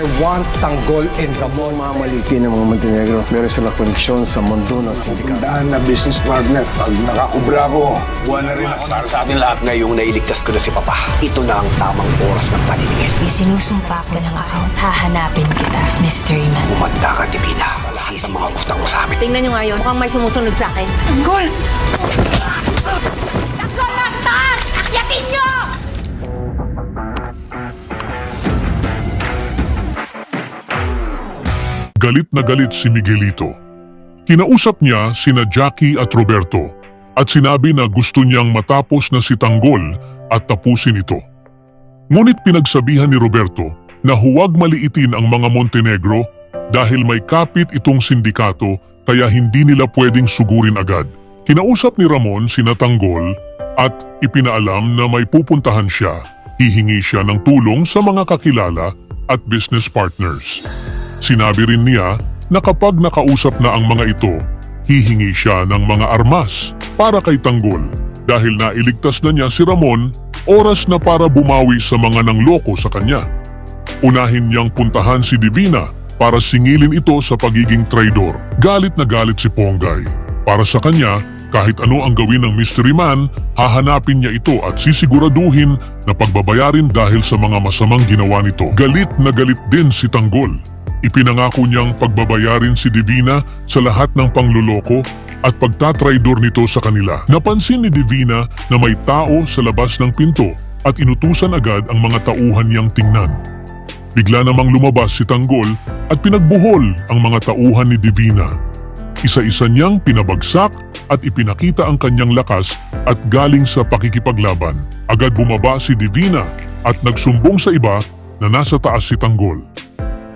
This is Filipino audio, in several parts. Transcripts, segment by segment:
I want Tanggol and Ramon. Mga maliki ng mga Montenegro, meron sila koneksyon sa mundo ng sindikato. Tandaan na business partner. Pag nakakubra ko, buwan na rin ako sa atin lahat. Ngayong nailigtas ko na si Papa, ito na ang tamang oras ng paniningil. Isinusumpa ko ng account. Hahanapin kita, Mystery Man. Umanda ka, Divina. Sisi mga utang mo sa amin. Tingnan nyo nga yun. Mukhang may sumusunod sa akin. Tanggol! Tanggol na sa taas! Akyatin nyo! Galit na galit si Miguelito. Kinausap niya sina Jackie at Roberto at sinabi na gusto niyang matapos na si Tanggol at tapusin ito. Ngunit pinagsabihan ni Roberto na huwag maliitin ang mga Montenegro dahil may kapit itong sindikato kaya hindi nila pwedeng sugurin agad. Kinausap ni Ramon sina Tanggol at ipinaalam na may pupuntahan siya. Hihingi siya ng tulong sa mga kakilala at business partners. Sinabi rin niya na kapag nakausap na ang mga ito, hihingi siya ng mga armas para kay Tanggol. Dahil nailigtas na niya si Ramon, oras na para bumawi sa mga nangloko sa kanya. Unahin niyang puntahan si Divina para singilin ito sa pagiging traidor. Galit na galit si Ponggay. Para sa kanya, kahit ano ang gawin ng Mystery Man, hahanapin niya ito at sisiguraduhin na pagbabayarin dahil sa mga masamang ginawa nito. Galit na galit din si Tanggol. Ipinangako niyang pagbabayarin si Divina sa lahat ng pangluloko at pagtatraidor nito sa kanila. Napansin ni Divina na may tao sa labas ng pinto at inutusan agad ang mga tauhan niyang tingnan. Bigla namang lumabas si Tanggol at pinagbuhol ang mga tauhan ni Divina. Isa-isa niyang pinabagsak at ipinakita ang kanyang lakas at galing sa pakikipaglaban. Agad bumaba si Divina at nagsumbong sa iba na nasa taas si Tanggol.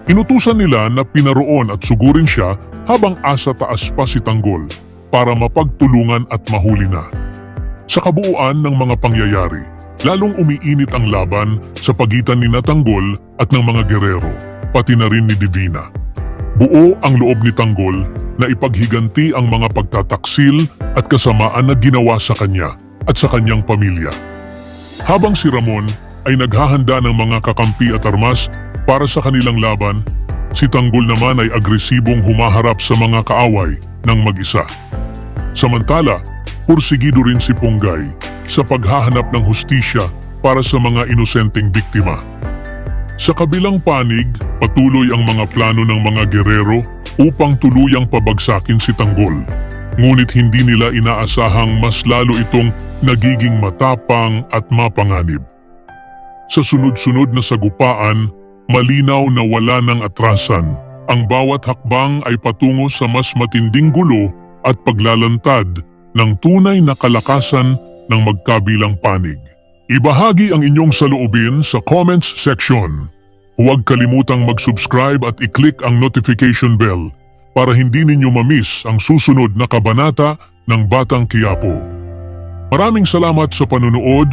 Inutusan nila na pinaroon at sugurin siya habang asa taas pa si Tanggol para mapagtulungan at mahuli na. Sa kabuuan ng mga pangyayari, lalong umiinit ang laban sa pagitan ni Tanggol at ng mga gerero, pati na rin ni Divina. Buo ang loob ni Tanggol na ipaghiganti ang mga pagtataksil at kasamaan na ginawa sa kanya at sa kanyang pamilya. Habang si Ramon ay naghahanda ng mga kakampi at armas para sa kanilang laban, si Tanggol naman ay agresibong humaharap sa mga kaaway ng mag-isa. Samantala, pursigido rin si Ponggay sa paghahanap ng hustisya para sa mga inosenteng biktima. Sa kabilang panig, patuloy ang mga plano ng mga gerero upang tuluyang pabagsakin si Tanggol. Ngunit hindi nila inaasahang mas lalo itong nagiging matapang at mapanganib. Sa sunod-sunod na sagupaan, malinaw na wala ng atrasan. Ang bawat hakbang ay patungo sa mas matinding gulo at paglalantad ng tunay na kalakasan ng magkabilang panig. Ibahagi ang inyong saloobin sa comments section. Huwag kalimutang mag-subscribe at i-click ang notification bell para hindi ninyo ma-miss ang susunod na kabanata ng Batang Quiapo. Maraming salamat sa panunood